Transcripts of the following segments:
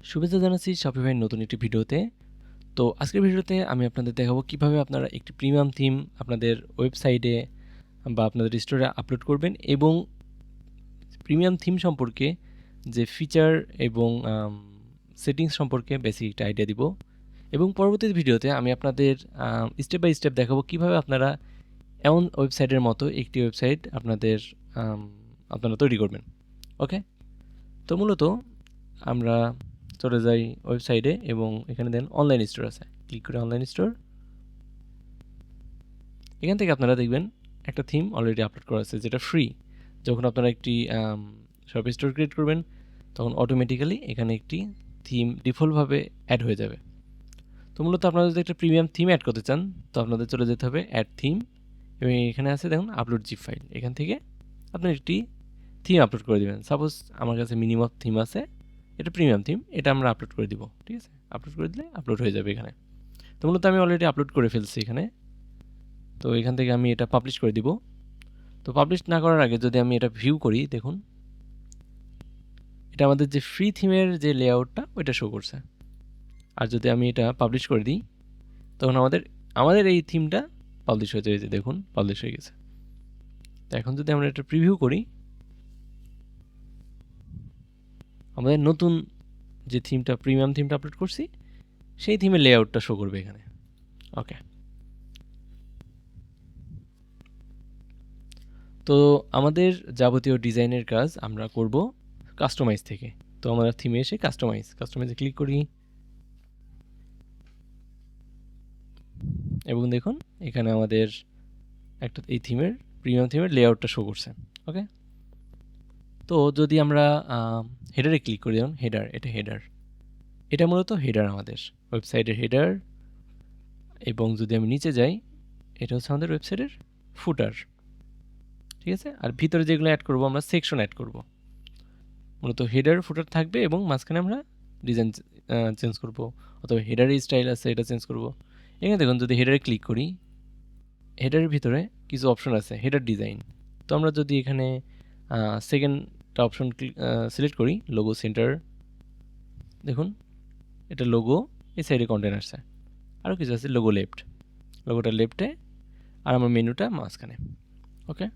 শুভেচ্ছা জানাচ্ছি শপিফাইয়ের নতুন একটি ভিডিওতে। তো আজকের ভিডিওতে আমি আপনাদের দেখাবো কিভাবে আপনারা একটি প্রিমিয়াম থিম আপনাদের ওয়েবসাইটে বা আপনাদের স্টোরে আপলোড করবেন এবং প্রিমিয়াম থিম সম্পর্কে যে ফিচার এবং সেটিংস সম্পর্কে বেসিক একটা আইডিয়া দিব এবং পরবর্তী ভিডিওতে আমি আপনাদের স্টেপ বাই স্টেপ দেখাবো কিভাবে আপনারা এমন ওয়েবসাইটের মতো একটি ওয়েবসাইট আপনারা তৈরি করবেন। ওকে, তো মূলত আমরা চলে যাই ওয়েবসাইটে এবং এখানে দেন অনলাইন স্টোর আছে, ক্লিক করে অনলাইন স্টোর। এখান থেকে আপনারা দেখবেন একটা থিম অলরেডি আপলোড করা আছে যেটা ফ্রি। যখন আপনারা একটি শপ স্টোর ক্রিয়েট করবেন তখন অটোমেটিক্যালি এখানে একটি থিম ডিফল্টভাবে অ্যাড হয়ে যাবে। তো মূলত আপনারা যদি একটা প্রিমিয়াম থিম অ্যাড করতে চান তো আপনাদের চলে যেতে হবে অ্যাড থিম এবং এখানে আছে দেখুন আপলোড জিপ ফাইল। এখান থেকে আপনি একটি থিম আপলোড করে দেবেন। সাপোজ আমার কাছে মিনিমাম থিম আছে, এটা প্রিমিয়াম থিম, এটা আমরা আপলোড করে দিব। ঠিক আছে, আপলোড করে দিলে আপলোড হয়ে যাবে এখানে। তো মূলত আমি অলরেডি আপলোড করে ফেলছি এখানে। তো এখান থেকে আমি এটা পাবলিশ করে দিব। তো পাবলিশ না করার আগে যদি আমি এটা ভিউ করি, দেখুন এটা আমাদের যে ফ্রি থিমের যে লেআউটটা ওইটা শো করছে। আর যদি আমি এটা পাবলিশ করে দিই তখন আমাদের এই থিমটা পাবলিশ হয়ে যাবে। দেখুন পাবলিশ হয়ে গেছে। তো এখন যদি আমরা এটা প্রিভিউ করি, আমাদের নতুন যে থিমটা প্রিমিয়াম থিমটা আপলোড করছি সেই থিমের লেআউটটা শো করবে এখানে। ওকে, তো আমাদের যাবতীয় ডিজাইনের কাজ আমরা করব কাস্টমাইজ থেকে। তো আমরা থিমে এসে কাস্টমাইজে ক্লিক করি এবং দেখুন এখানে আমাদের একটা এই থিমের প্রিমিয়াম থিমের লেআউটটা শো করছে। ওকে, তো যদি আমরা হেডারে ক্লিক করি, যেমন এটা মূলত হেডার আমাদের ওয়েবসাইটের হেডার। এবং যদি আমি নিচে যাই, এটা হচ্ছে আমাদের ওয়েবসাইটের ফুটার। ঠিক আছে, আর ভিতরে যেগুলো অ্যাড করব আমরা সেকশন অ্যাড করব। মূলত হেডার ফুটার থাকবে এবং মাঝখানে আমরা ডিজাইন চেঞ্জ করব, অথবা হেডারের স্টাইল আছে এটা চেঞ্জ করব। এখানে দেখুন যদি হেডারে ক্লিক করি, হেডারের ভিতরে কিছু অপশন আছে হেডার ডিজাইন। তো আমরা যদি এখানে সেকেন্ডটা অপশন সিলেক্ট করি, লোগো সেন্টার, দেখুন এটা লোগো এই সাইডে কন্টেন্ট আসছে। আরও কিছু আছে লোগো লেফট, লোগোটা লেফটে আর আমার মেনুটা মাঝখানে। ওকে,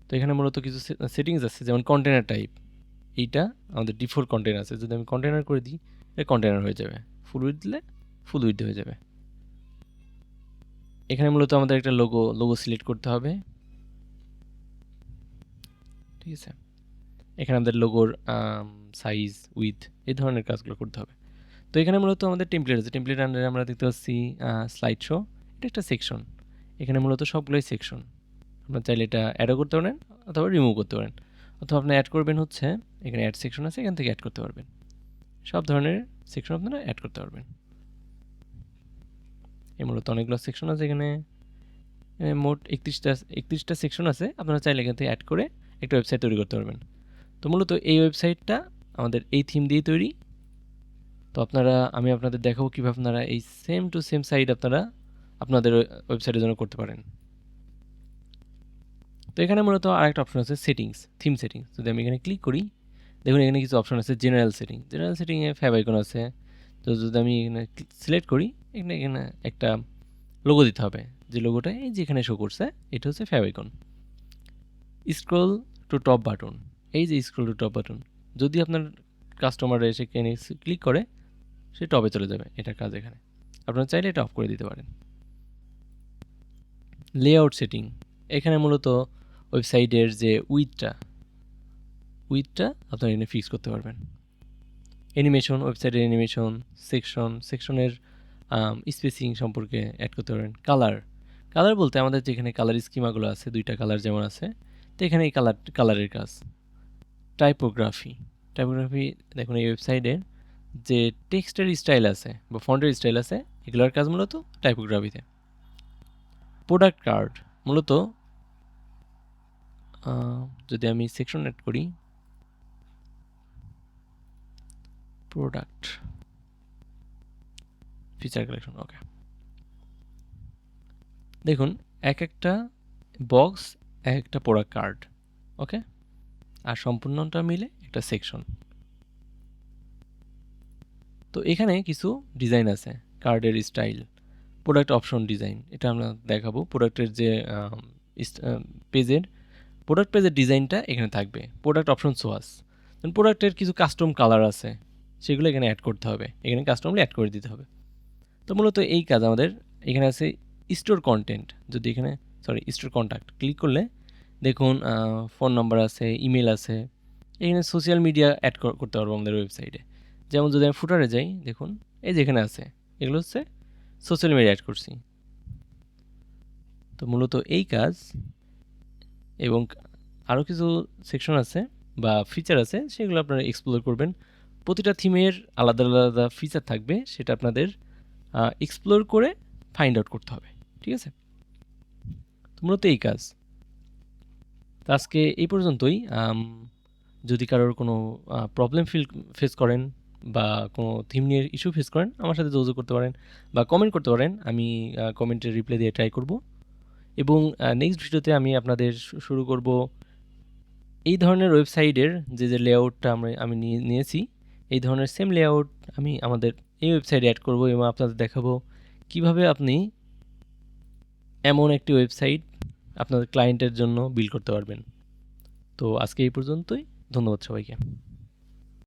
তো এখানে মূলত কিছু সেটিংস আছে, যেমন কন্টেনার টাইপ, এইটা আমাদের ডিফল্ট কন্টেনার আছে। যদি আমি কন্টেনার করে দিই এটা কন্টেনার হয়ে যাবে, ফুল উইথ দিলে ফুল উইথ হয়ে যাবে। এখানে মূলত আমাদের একটা লোগো সিলেক্ট করতে হবে। ঠিক আছে, এখানে আমাদের লোগোর সাইজ উইথ এই ধরনের কাজগুলো করতে হবে। তো এখানে মূলত আমাদের টেমপ্লেট আছে, টেমপ্লেট আন্ডারে আমরা দেখতে পাচ্ছি স্লাইড শো, এটা একটা সেকশন। এখানে মূলত সবগুলোই সেকশন। আপনার চাইলে এটা অ্যাডও করতে পারেন অথবা রিমুভ করতে পারেন, অথবা আপনি অ্যাড করবেন হচ্ছে এখানে অ্যাড সেকশন আছে, এখান থেকে অ্যাড করতে পারবেন। সব ধরনের সেকশন আপনারা অ্যাড করতে পারবেন। এই মূলত অনেকগুলো সেকশন আছে এখানে, মোট 31টা সেকশন আছে। আপনারা চাইলে এখান থেকে অ্যাড করে একটা ওয়েবসাইট তৈরি করতে পারবেন। তো মূলত এই ওয়েবসাইটটা আমাদের এই থিম দিয়ে তৈরি। তো আমি আপনাদের দেখাবো কীভাবে আপনারা এই সেম টু সেম সাইট আপনারা আপনাদের ওয়েবসাইটের জন্য করতে পারেন। তো এখানে মূলত আরেকটা অপশন আছে সেটিংস, থিম সেটিংস। যদি আমি এখানে ক্লিক করি, দেখুন এখানে কিছু অপশন আছে জেনারেল সেটিংয়ে ফ্যাব আইকন আছে। তো যদি আমি এখানে সিলেক্ট করি, এখানে একটা লোগো দিতে হবে, যে লোগোটা এই যে এখানে শো করছে এটা হচ্ছে fab icon. Scroll to top button, এই যে স্ক্রল টু টপ বাটন, যদি আপনার কাস্টমাররা এসে ক্লিক করে সে টপে চলে যাবে, এটার কাজ এখানে। আপনারা চাইলে এটা অফ করে দিতে পারেন। লেআউট সেটিং, এখানে মূলত ওয়েবসাইটের যে উইথটা আপনারা এখানে ফিক্স করতে পারবেন। অ্যানিমেশন, ওয়েবসাইটের অ্যানিমেশন, সেকশনের স্পেসিং সম্পর্কে অ্যাড করতে পারেন। কালার বলতে আমাদের যেখানে কালার স্কিমাগুলো আছে, দুইটা কালার যেমন আছে, তো এখানে এই কালারের কাজ। টাইপোগ্রাফি দেখুন এই ওয়েবসাইটে যে টেক্সটের স্টাইল আছে বা ফন্টের স্টাইল আছে, এগুলোর কাজ মূলত টাইপোগ্রাফিতে। প্রোডাক্ট কার্ড, মূলত যদি আমি সেকশন অ্যাড করি, প্রোডাক্ট ফিচার কালেকশন। ওকে, দেখুন এক একটা বক্স এক একটা প্রোডাক্ট কার্ড। ওকে, আর সম্পূর্ণটা মিলে একটা সেকশন। তো এখানে কিছু ডিজাইন আছে, কার্ডের স্টাইল, প্রোডাক্ট অপশন ডিজাইন, এটা আমরা দেখাবো। প্রোডাক্টের যে পেজের প্রোডাক্ট পেজের ডিজাইনটা এখানে থাকবে, প্রোডাক্ট অপশন সোয়াস। প্রোডাক্টের কিছু কাস্টম কালার আছে, সেগুলো এখানে অ্যাড করতে হবে, এখানে কাস্টমলি অ্যাড করে দিতে হবে। তো মূলত এই কাজ আমাদের। এখানে আছে স্টোর কন্টেন্ট, যদি এখানে স্টোর কন্ট্যাক্ট ক্লিক করলে দেখুন ফোন নাম্বার আছে, ইমেল আছে, এখানে সোশ্যাল মিডিয়া অ্যাড করতে পারবো আমাদের ওয়েবসাইটে। যেমন যদি আমি ফুটারে যাই, দেখুন এই যে এখানে আছে, এগুলো হচ্ছে সোশ্যাল মিডিয়া অ্যাড করছি। তো মূলত এই কাজ, এবং আরও কিছু সেকশন আছে বা ফিচার আছে, সেগুলো আপনারা এক্সপ্লোর করবেন। প্রতিটা থিমের আলাদা আলাদা ফিচার থাকবে, সেটা আপনাদের এক্সপ্লোর করে ফাইন্ড আউট করতে হবে, ঠিক আছে? তো মূলত এই কাজ। তো আজকে এই পর্যন্তই। যদি কারোর কোনো প্রবলেম ফেস করেন বা কোনো থিম নিয়ে ইস্যু ফেস করেন, আমার সাথে যোগাযোগ করতে পারেন বা কমেন্ট করতে পারেন, আমি কমেন্টের রিপ্লাই দিয়ে ট্রাই করব। এবং নেক্সট ভিডিওতে আমি আপনাদের শুরু করব এই ধরনের ওয়েবসাইটের যে লেআউটটা আমি নিয়েছি, এই ধরনের সেম লেআউট আমি আমাদের এই ওয়েবসাইটে অ্যাড করব এবং আপনাদের দেখাবো কিভাবে আপনি এমন একটি ওয়েবসাইট আপনাদের ক্লায়েন্টের জন্য বিল্ড করতে পারবেন। তো আজকে এই পর্যন্তই। ধন্যবাদ সবাইকে।